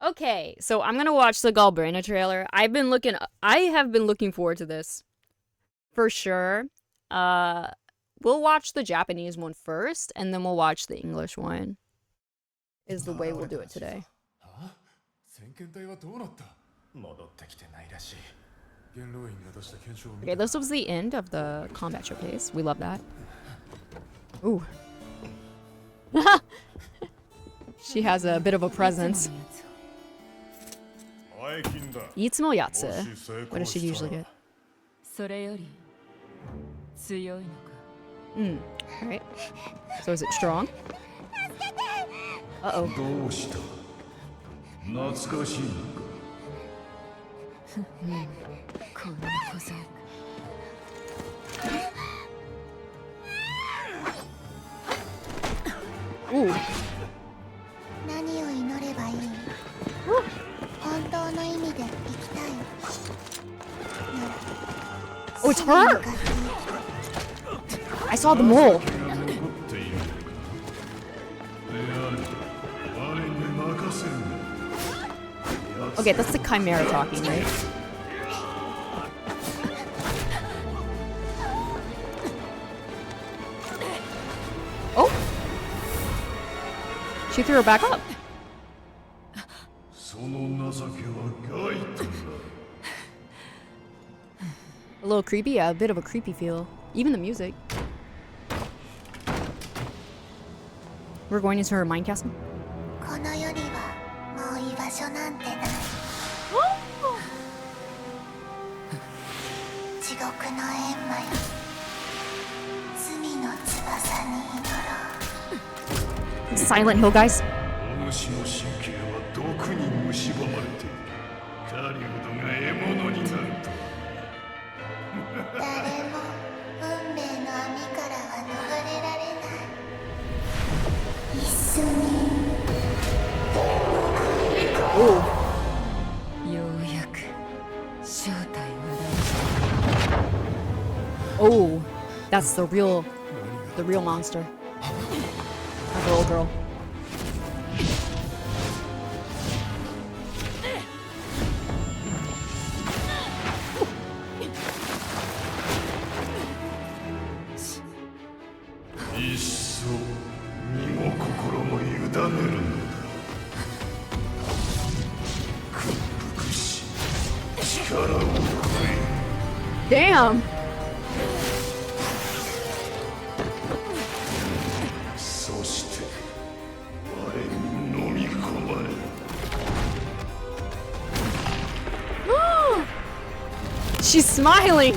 Okay, so I'm gonna watch the Galbrena trailer. I have been looking forward to this. For sure. We'll watch the Japanese one first, and then we'll watch the English one. Is the way we'll do it today. Okay, this was the end of the combat showcase. We love that. Ooh. She has a bit of a presence. Itsumo Yatsu. What does she usually get? Alright. So is it strong? Uh-oh. Ooh. Oh, it's her! I saw the mole. Okay, that's the Chimera talking, right? Oh! She threw her back up. A little creepy, yeah, a bit of a creepy feel. Even the music. We're going into her mind castle. Silent Hill, guys. Oh, that's the real monster. Not the little girl. Damn! She's smiling!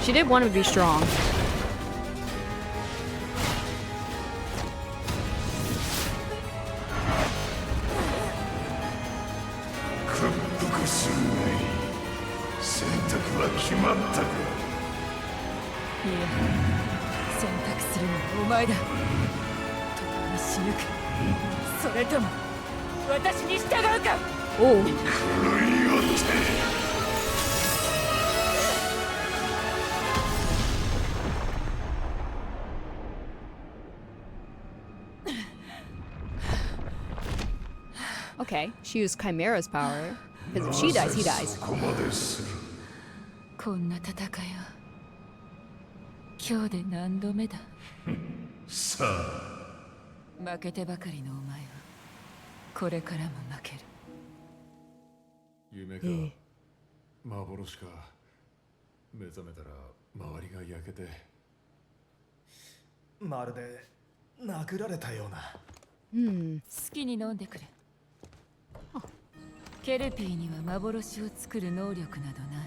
She did want to be strong. Oh. Okay, she used Chimera's power. Because if she dies, he dies.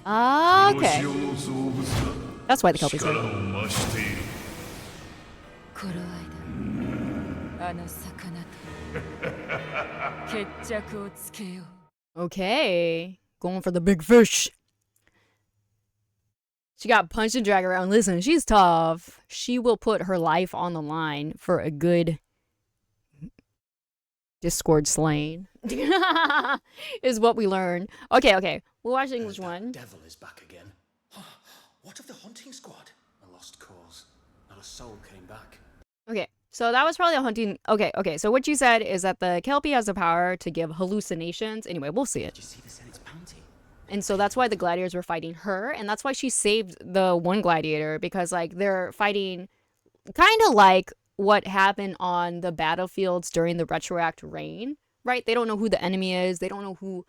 Ah, okay. That's why the Kelpie's here. Okay. Going for the big fish. She got punched and dragged around. Listen, she's tough. She will put her life on the line for a good Discord slaying. Is what we learn. Okay. We'll watch the English one. Devil is back again. What of the hunting squad? A lost cause. Not a soul came back. Okay, So that was probably a hunting. Okay. So what you said is that the Kelpie has the power to give hallucinations. Anyway, we'll see it. Did you see the Senate's bounty? And so that's why the gladiators were fighting her, and that's why she saved the one gladiator, because like they're fighting kind of like what happened on the battlefields during the retroact reign, right? They don't know who the enemy is, they don't know who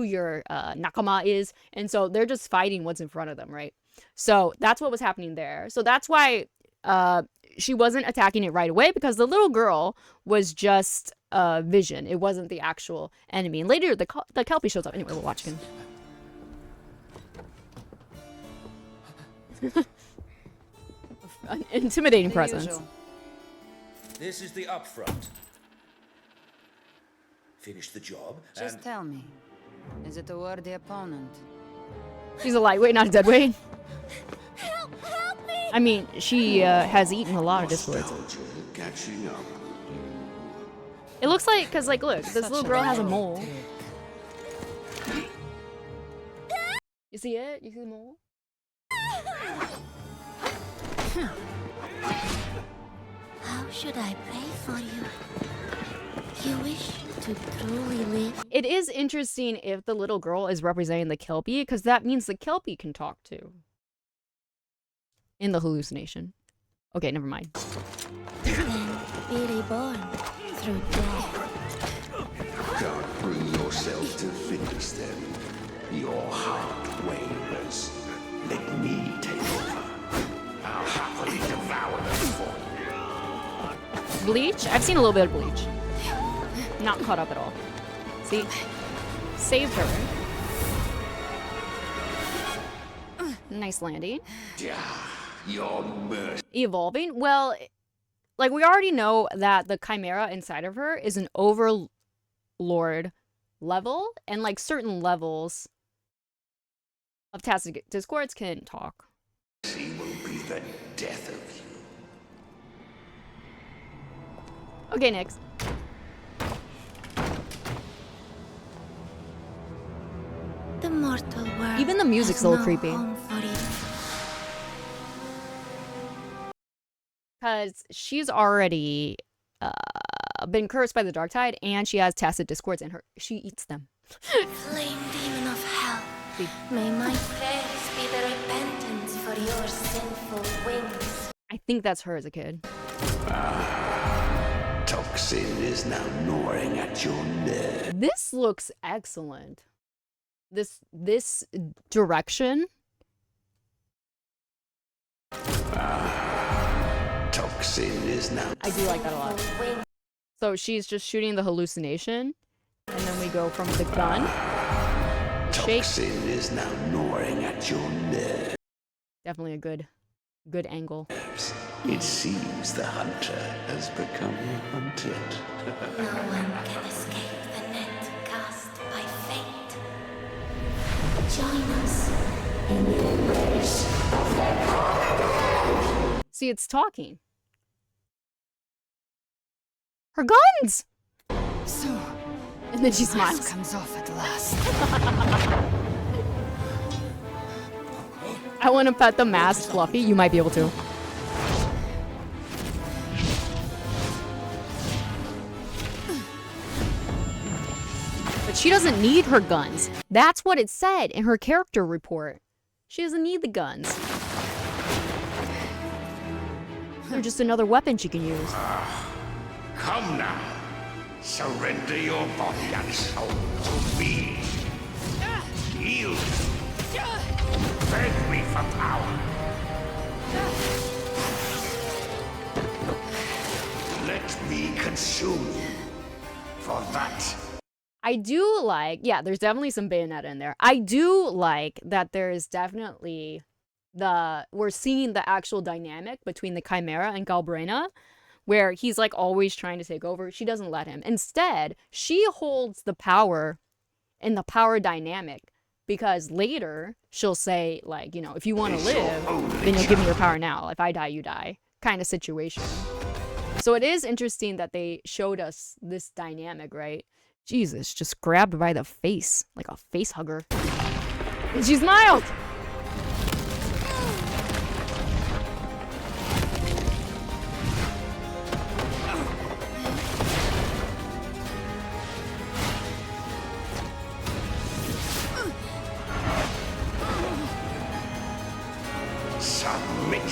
your nakama is, and so they're just fighting what's in front of them, right? So that's what was happening there. So that's why she wasn't attacking it right away, because the little girl was just a vision. It wasn't the actual enemy. And later the Kelpie shows up. Anyway, we'll watch him. An intimidating presence. This is the upfront. Finish the job. Just tell me, is it a worthy opponent? She's a lightweight, not a deadweight. Help me! I mean, she has eaten a lot of discords. Catching up. It looks like, because, like, look, this little girl has a mole. You see it? You see the mole? How should I pray for you? You wish to truly live? It is interesting if the little girl is representing the Kelpie, because that means the Kelpie can talk too. In the hallucination. Okay, never mind. Then be reborn through death. Can't bring yourself to finish them. Your heart wavers. Let me take over. I'll happily devour them for you. Bleach? I've seen a little bit of Bleach. Not caught up at all. See? Saved her. Nice landing. Your mercy. Evolving? Well, like, we already know that the Chimera inside of her is an Overlord level, and, like, certain levels of Tacit Discords can talk. She will be the death of you. Okay, next. The mortal world. Even the music's has a little no creepy. home for you. Because she's already been cursed by the dark tide, and she has Tacit Discords in her. She eats them. Flame demon of hell. See? May my prayers be the repentance for your sinful wings. I think that's her as a kid. Toxin is now gnawing at your nerve. This looks excellent. This direction. Toxin is now. I do like that a lot. Wings. So she's just shooting the hallucination, and then we go from the gun. Shake. Toxin is now gnawing at your nerve. Definitely a good angle. It seems the hunter has become hunted. No one can escape the net cast by fate. Join us in your race. See, it's talking. Her guns! So, And then she mask smiles. comes off at last. I want to pet the masked Fluffy. You might be able to. But she doesn't need her guns. That's what it said in her character report. She doesn't need the guns. They're just another weapon she can use. Come now. Surrender your body and soul to me. Yield. Beg me for power. Let me consume you. For that. I do like, yeah, there's definitely some Bayonetta in there. I do like that there is definitely we're seeing the actual dynamic between the Chimera and Galbrena, where he's like always trying to take over. She doesn't let him. Instead, she holds the power in the power dynamic, because later she'll say, like, you know, if you want to live, then you'll give me your power now. If I die, you die, kind of situation. So it is interesting that they showed us this dynamic, right? Jesus, just grabbed by the face, like a face hugger. And she smiled!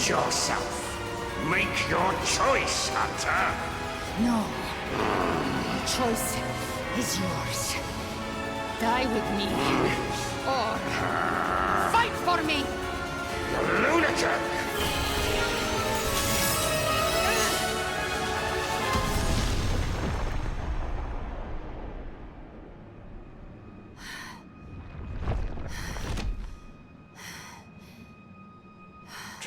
yourself. Make your choice, Hunter. No. The choice is yours. Die with me. Or fight for me! Lunatic!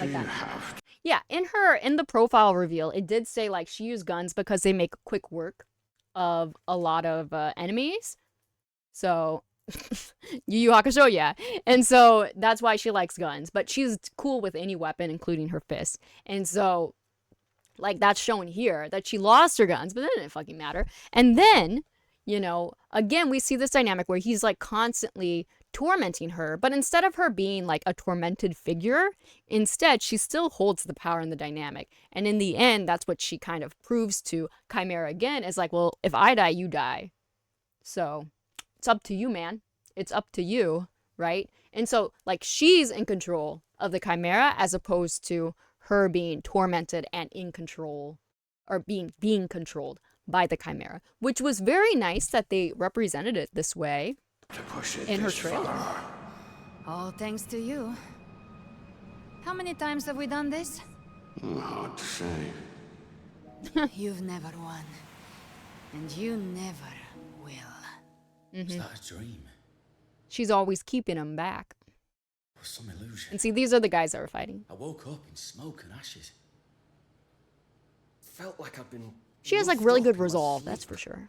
Like that. Yeah, in the profile reveal, it did say like she used guns because they make quick work of a lot of enemies. So, Yu Yu Hakusho, yeah. And so that's why she likes guns, but she's cool with any weapon, including her fist. And so, like, that's shown here that she lost her guns, but that didn't fucking matter. And then, you know, again, we see this dynamic where he's like constantly tormenting her, but instead of her being like a tormented figure, instead she still holds the power in the dynamic. And in the end, that's what she kind of proves to Chimera again, is like, well, if I die, you die. So it's up to you, man. It's up to you, right? And so like she's in control of the Chimera as opposed to her being tormented and in control, or being controlled by the Chimera, which was very nice that they represented it this way in her trailer. All thanks to you. How many times have we done this? Hard to say. You've never won. And you never will. Was that a dream? She's always keeping him back. Or some illusion? And see, these are the guys that are fighting. I woke up in smoke and ashes. Felt like I've been... She has like roughed really up good in my resolve, sleep. that's for sure.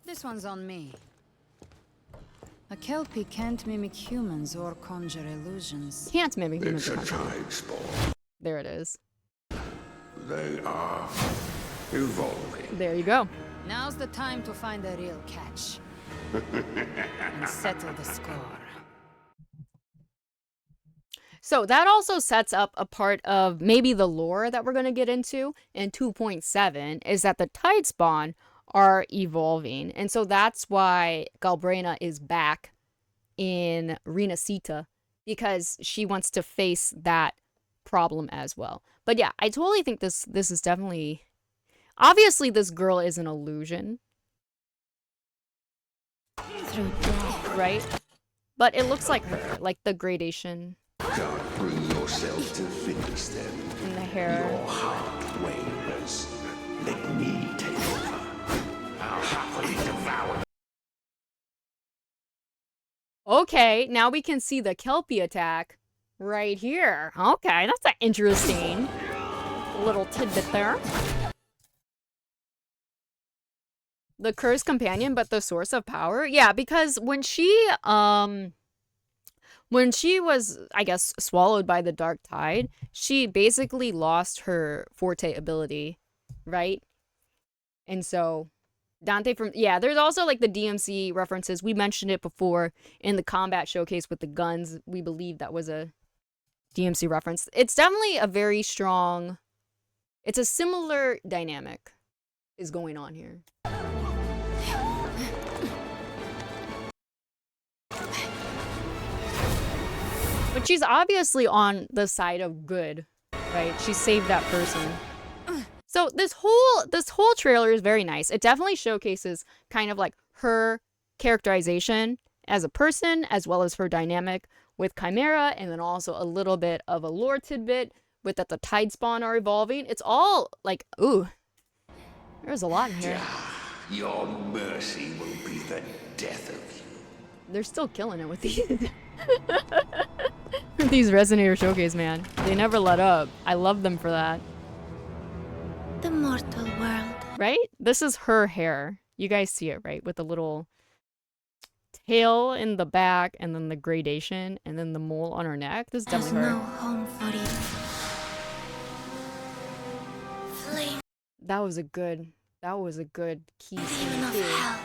This one's on me. A Kelpie can't mimic humans or conjure illusions. Can't mimic humans. It's a or conjure. tide spore. There it is. They are evolving. There you go. Now's the time to find a real catch. And settle the score. So that also sets up a part of maybe the lore that we're going to get into in 2.7, is that the tide spawn are evolving. And so that's why Galbrena is back in Resonator, because she wants to face that problem as well. But yeah, I totally think this is definitely... Obviously, this girl is an illusion, Through death. right? But it looks like her, like the gradation Can't bring yourself to finish them. in the hair. Your heart wavers. Let me take over. I'll happily devour. Okay, now we can see the Kelpie attack right here. Okay, that's an interesting little tidbit there. The cursed companion, but the source of power? Yeah, because when she was, I guess, swallowed by the dark tide, she basically lost her forte ability, right? And so Dante there's also like the DMC references. We mentioned it before in the combat showcase with the guns. We believe that was a DMC reference. It's definitely a very strong, it's a similar dynamic is going on here. But she's obviously on the side of good, right? She saved that person. So this whole trailer is very nice. It definitely showcases kind of like her characterization as a person, as well as her dynamic with Chimera, and then also a little bit of a lore tidbit with that the tide spawn are evolving. It's all like, ooh, there's a lot in here. Your mercy will be the death of you. They're still killing it with these. These Resonator showcase, man. They never let up. I love them for that. The mortal world. Right? This is her hair. You guys see it, right? With the little tail in the back, and then the gradation, and then the mole on her neck. This is There's definitely her. no home for you. Flame, That was a good key scene demon of too. hell.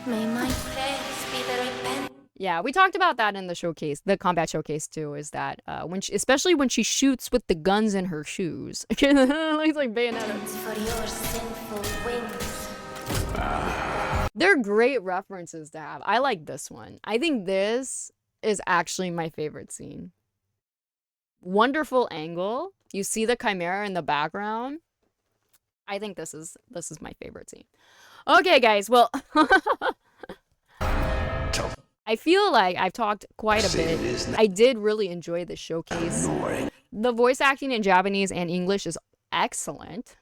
May my prayers be the repentance. Yeah, we talked about that in the showcase, the combat showcase too, is that especially when she shoots with the guns in her shoes. Looks like Bayonetta. For your sinful wings. They're great references to have. I like this one. I think this is actually my favorite scene. Wonderful angle. You see the chimera in the background. I think this is my favorite scene. Okay, guys. Well, I feel like I've talked quite a bit. I did really enjoy the showcase. The voice acting in Japanese and English is excellent.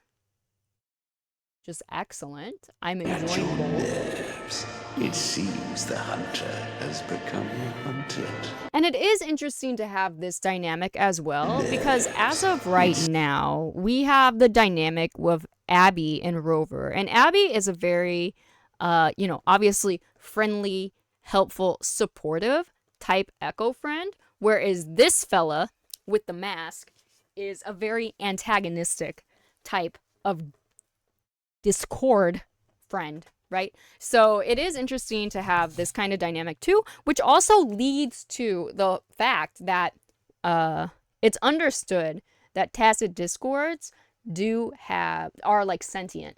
Just excellent. I'm enjoying both. It seems the hunter has become hunted. And it is interesting to have this dynamic as well, because as of right now, we have the dynamic with Abby and Rover. And Abby is a very, obviously friendly, helpful, supportive type Echo friend, whereas this fella with the mask is a very antagonistic type of Discord friend, right? So it is interesting to have this kind of dynamic too, which also leads to the fact that it's understood that tacit discords are like sentient,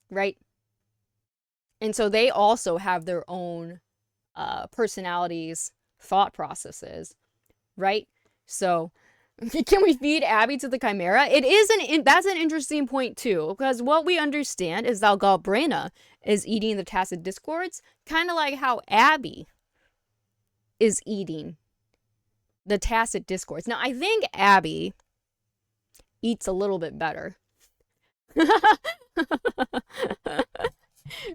right? And so they also have their own personalities, thought processes, right? So can we feed Abby to the chimera? That's an interesting point too, because what we understand is that Galbrena is eating the tacit discords, kind of like how Abby is eating the tacit discords. Now, I think Abby eats a little bit better.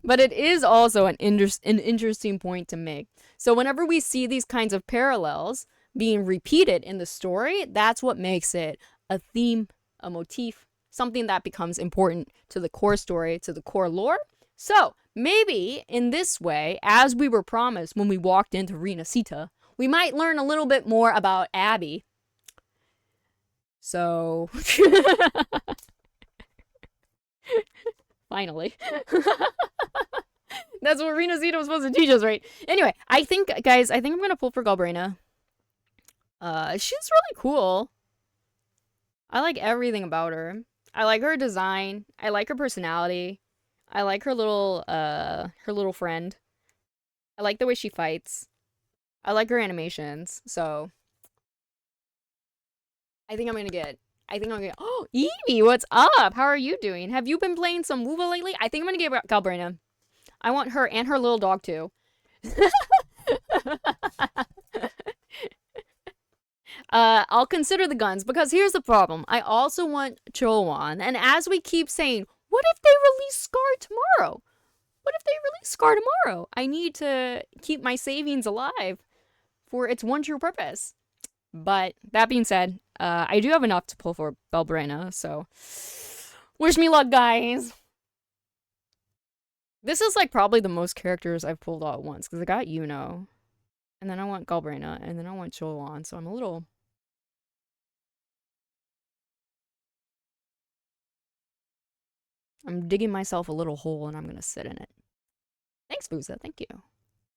But it is also an interesting point to make. So whenever we see these kinds of parallels being repeated in the story, that's what makes it a theme, a motif, something that becomes important to the core story, to the core lore. So maybe in this way, as we were promised when we walked into Resonator, we might learn a little bit more about Abby. So finally. That's what Resonator was supposed to teach us, right? Anyway, guys, I think I'm gonna pull for Galbrena. She's really cool. I like everything about her. I like her design. I like her personality. I like her little friend. I like the way she fights. I like her animations. So I think I'm gonna get. Oh, Evie, what's up? How are you doing? Have you been playing some WuWa lately? I think I'm gonna get Galbrena. I want her and her little dog too. I'll consider the guns, because here's the problem. I also want Chowan, and as we keep saying, what if they release Scar tomorrow? What if they release Scar tomorrow? I need to keep my savings alive for its one true purpose. But that being said, I do have enough to pull for Galbrena, so wish me luck, guys. This is like probably the most characters I've pulled all at once, because I got Yuno, and then I want Galbrena, and then I want Chowan, so I'm digging myself a little hole, and I'm gonna sit in it. Thanks, Booza. Thank you.